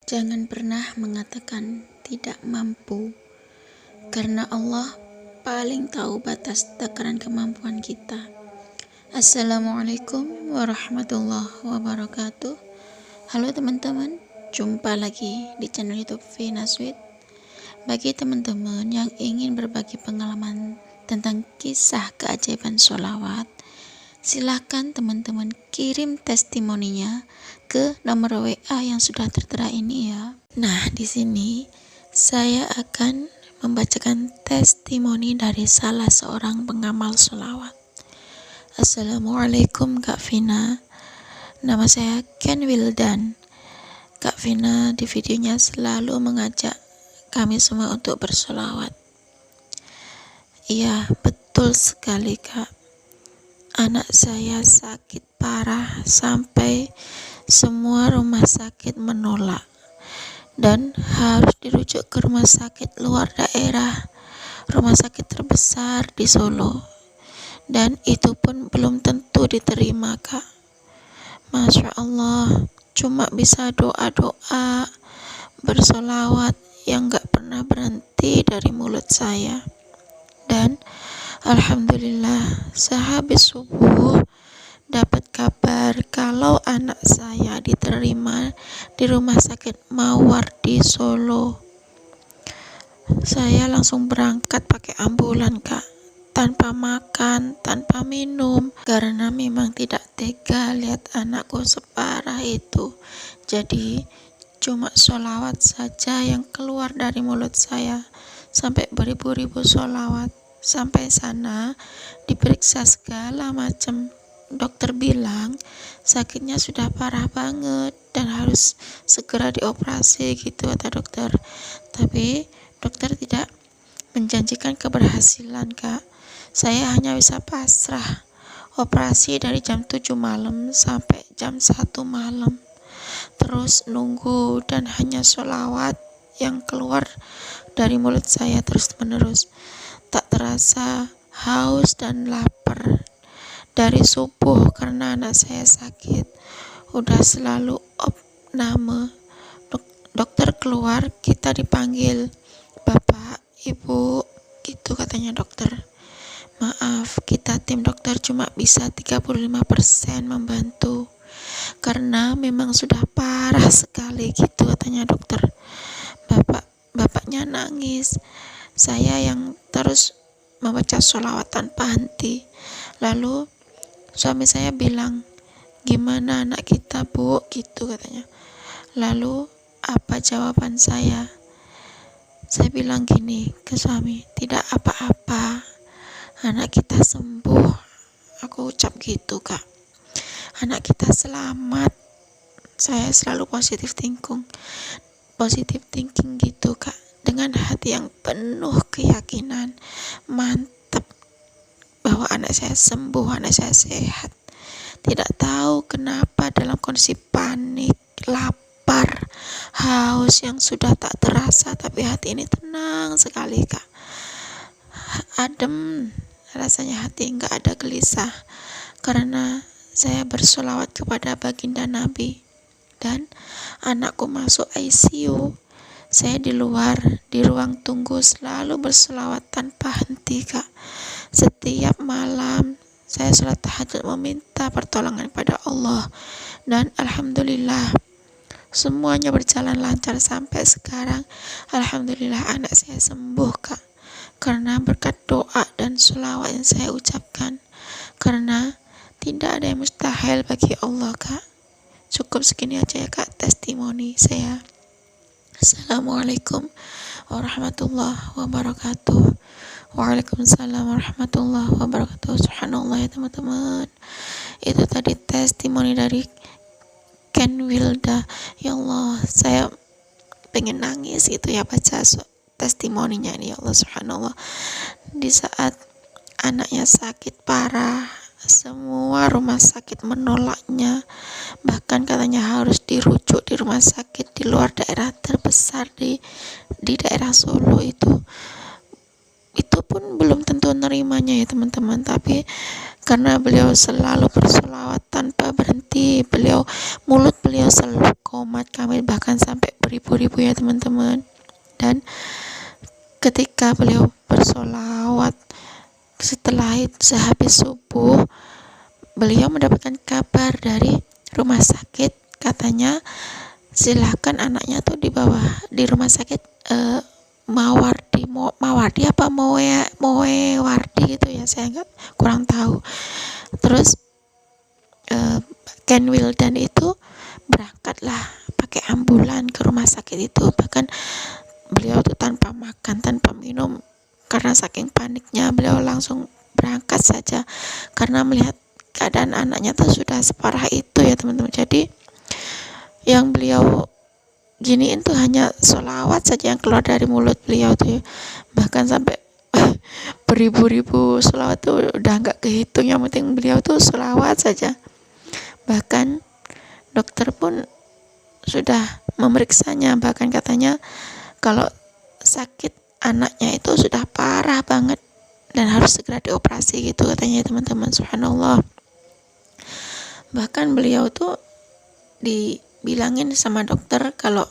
Jangan pernah mengatakan tidak mampu, karena Allah paling tahu batas takaran kemampuan kita. Assalamualaikum warahmatullahi wabarakatuh. Halo teman-teman, jumpa lagi di channel YouTube Vina Sweet. Bagi teman-teman yang ingin berbagi pengalaman tentang kisah keajaiban sholawat, silahkan teman-teman kirim testimoninya ke nomor WA yang sudah tertera ini ya. Nah, di sini saya akan membacakan testimoni dari salah seorang pengamal sholawat. Assalamualaikum Kak Vina, nama saya Ken Wildan. Kak Vina di videonya selalu mengajak kami semua untuk bersolawat. Iya, betul sekali Kak. Anak saya sakit parah sampai semua rumah sakit menolak dan harus dirujuk ke rumah sakit luar daerah, rumah sakit terbesar di Solo, dan itu pun belum tentu diterima Kak. Masya Allah, cuma bisa doa-doa, bersolawat yang gak pernah berhenti dari mulut saya. Dan alhamdulillah, sehabis subuh dapat kabar kalau anak saya diterima di rumah sakit Mawar di Solo. Saya langsung berangkat pakai ambulan Kak, tanpa makan, tanpa minum, karena memang tidak tega lihat anakku separah itu. Jadi cuma sholawat saja yang keluar dari mulut saya, sampai beribu-ribu sholawat. Sampai sana diperiksa segala macam. Dokter bilang sakitnya sudah parah banget dan harus segera dioperasi gitu kata dokter. Tapi dokter tidak menjanjikan keberhasilan Kak. Saya hanya bisa pasrah. Operasi dari jam 7 malam sampai jam 1 malam. Terus nunggu dan hanya sholawat yang keluar dari mulut saya terus menerus. Tak terasa haus dan lapar dari subuh karena anak saya sakit. Udah selalu opname. Dokter keluar, kita dipanggil Bapak, Ibu, gitu katanya dokter. Maaf, kita tim dokter cuma bisa 35% membantu, karena memang sudah parah sekali gitu katanya dokter. Bapaknya nangis. Saya yang terus membaca sholawat tanpa henti. Lalu suami saya bilang, gimana anak kita Bu, gitu katanya. Lalu apa jawaban saya? Saya bilang gini ke suami, tidak apa-apa, anak kita sembuh. Aku ucap gitu Kak, anak kita selamat. Saya selalu positive thinking gitu Kak, dengan hati yang penuh keyakinan, mantap bahwa anak saya sembuh, anak saya sehat. Tidak tahu kenapa dalam kondisi panik, lapar, haus yang sudah tak terasa, tapi hati ini tenang sekali Kak. Adem rasanya hati, nggak ada gelisah, karena saya bersolawat kepada baginda Nabi. Dan anakku masuk ICU. Saya di luar, di ruang tunggu selalu berselawat tanpa henti Kak. Setiap malam saya sholat tahajud meminta pertolongan pada Allah. Dan alhamdulillah semuanya berjalan lancar sampai sekarang. Alhamdulillah anak saya sembuh Kak, karena berkat doa dan sholawat yang saya ucapkan. Karena tidak ada yang mustahil bagi Allah Kak. Cukup segini aja ya Kak testimoni saya. Assalamualaikum warahmatullahi wabarakatuh. Waalaikumsalam warahmatullahi wabarakatuh. Subhanallah ya teman-teman. Itu tadi testimoni dari Ken Wilda. Ya Allah, saya pengen nangis gitu ya baca testimoninya ini. Ya Allah, subhanallah. Di saat anaknya sakit parah, semua rumah sakit menolaknya, bahkan katanya harus dirujuk di rumah sakit di luar daerah terbesar di daerah Solo itu pun belum tentu nerimanya ya teman-teman. Tapi karena beliau selalu bersolawat tanpa berhenti. Mulut beliau selalu qomat kamil, bahkan sampai beribu-ribu ya teman-teman. Dan ketika beliau bersolawat, setelah itu sehabis subuh, beliau mendapatkan kabar dari rumah sakit, katanya silakan anaknya tuh dibawa di rumah sakit Mawardi apa Moewardi gitu ya, saya kurang tahu. Terus Ken Wildan itu berangkatlah pakai ambulan ke rumah sakit itu. Bahkan beliau tuh tanpa makan, tanpa minum, karena saking paniknya beliau langsung berangkat saja, karena melihat keadaan anaknya tuh sudah separah itu ya teman-teman. Jadi yang beliau giniin tuh hanya sholawat saja yang keluar dari mulut beliau tuh ya. Bahkan sampai beribu-ribu sholawat tuh udah nggak kehitung, yang penting beliau tuh sholawat saja. Bahkan dokter pun sudah memeriksanya, bahkan katanya kalau sakit anaknya itu sudah parah banget dan harus segera dioperasi gitu katanya teman-teman. Subhanallah. Bahkan beliau tuh dibilangin sama dokter kalau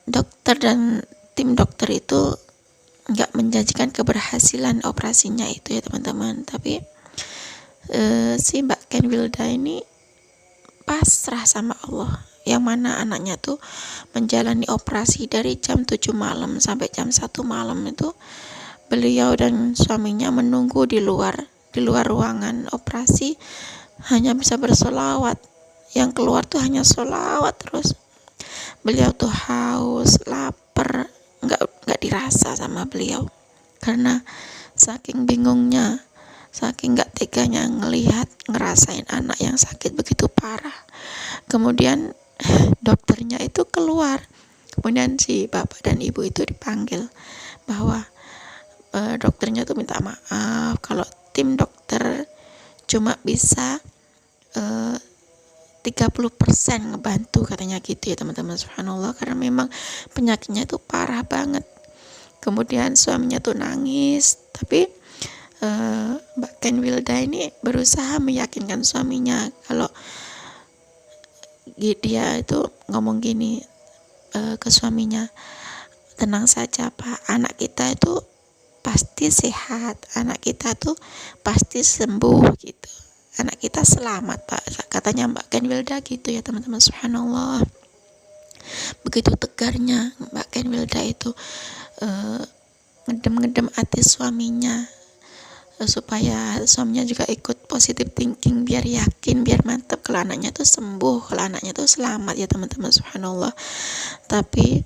dokter dan tim dokter itu nggak menjanjikan keberhasilan operasinya itu ya teman-teman. Tapi si Mbak Ken Wilda ini pasrah sama Allah, yang mana anaknya tuh menjalani operasi dari jam 7 malam sampai jam 1 malam itu beliau dan suaminya menunggu di luar ruangan operasi, hanya bisa bersolawat. Yang keluar tuh hanya solawat terus. Beliau tuh haus, lapar, nggak dirasa sama beliau, karena saking bingungnya, saking nggak teganya ngerasain anak yang sakit begitu parah. Kemudian dokternya itu keluar, kemudian si bapak dan ibu itu dipanggil, bahwa dokternya tuh minta maaf kalau tim dokter cuma bisa 30% ngebantu katanya gitu ya teman-teman. Subhanallah, karena memang penyakitnya itu parah banget. Kemudian suaminya tuh nangis, tapi Mbak Ken Wilda ini berusaha meyakinkan suaminya kalau dia itu ngomong gini ke suaminya, tenang saja Pak, anak kita itu pasti sehat, anak kita tuh pasti sembuh gitu, anak kita selamat Pak, katanya Mbak Ken Wilda gitu ya teman-teman. Subhanallah, begitu tegarnya Mbak Ken Wilda itu ngedem hati suaminya, supaya suaminya juga ikut positive thinking, biar yakin, biar mantap kalau anaknya tuh sembuh, kalau anaknya tuh selamat ya teman-teman. Subhanallah. Tapi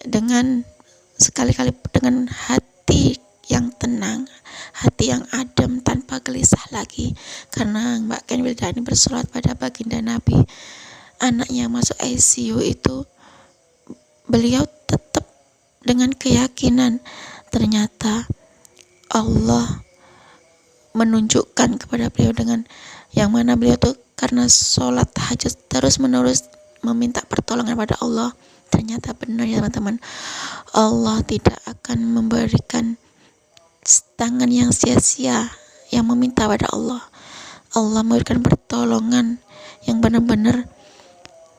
dengan sekali-kali dengan hati yang tenang, hati yang adem, tanpa gelisah lagi, karena Mbak Ken Wilda ini bersolat pada baginda Nabi, anaknya masuk ICU itu beliau tetap dengan keyakinan ternyata Allah menunjukkan kepada beliau, dengan yang mana beliau tuh karena sholat tahajud terus menerus meminta pertolongan pada Allah. Ternyata benar ya teman-teman, Allah tidak akan memberikan tangan yang sia-sia yang meminta pada Allah. Allah memberikan pertolongan yang benar-benar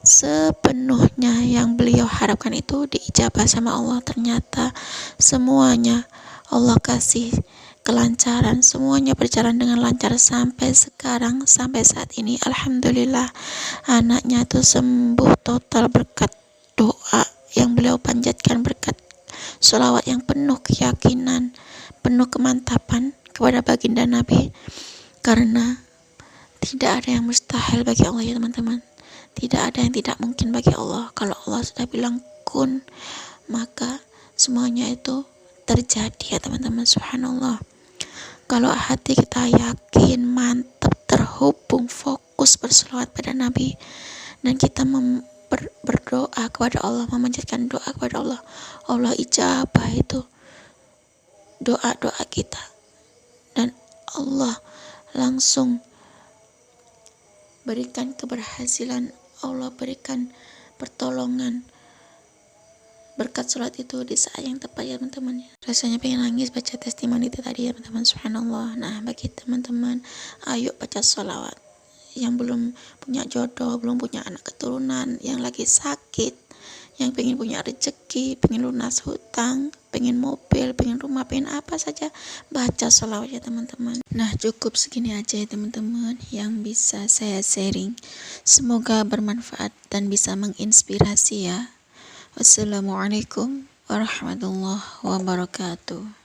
sepenuhnya yang beliau harapkan itu diijabah sama Allah. Ternyata semuanya Allah kasih kelancaran, semuanya berjalan dengan lancar sampai sekarang, sampai saat ini. Alhamdulillah, anaknya tuh sembuh total berkat doa yang beliau panjatkan, berkat sholawat yang penuh keyakinan, penuh kemantapan kepada baginda Nabi. Karena tidak ada yang mustahil bagi Allah ya teman-teman, tidak ada yang tidak mungkin bagi Allah. Kalau Allah sudah bilang kun, maka semuanya itu terjadi ya teman-teman. Subhanallah, kalau hati kita yakin, mantap, terhubung, fokus berselawat pada Nabi, dan kita berdoa kepada Allah, memanjatkan doa kepada Allah, Allah ijabah itu doa-doa kita, dan Allah langsung berikan keberhasilan, Allah berikan pertolongan berkat sholat itu di saat yang tepat ya teman-teman. Rasanya pengen nangis baca testimoni itu tadi ya teman-teman, subhanallah. Nah bagi teman-teman, ayo baca sholawat. Yang belum punya jodoh, belum punya anak keturunan, yang lagi sakit, yang pengen punya rezeki, pengen lunas hutang, pengen mobil, pengen rumah, pengen apa saja, baca sholawat ya teman-teman. Nah cukup segini aja ya teman-teman yang bisa saya sharing. Semoga bermanfaat dan bisa menginspirasi ya. Wassalamualaikum warahmatullahi wabarakatuh.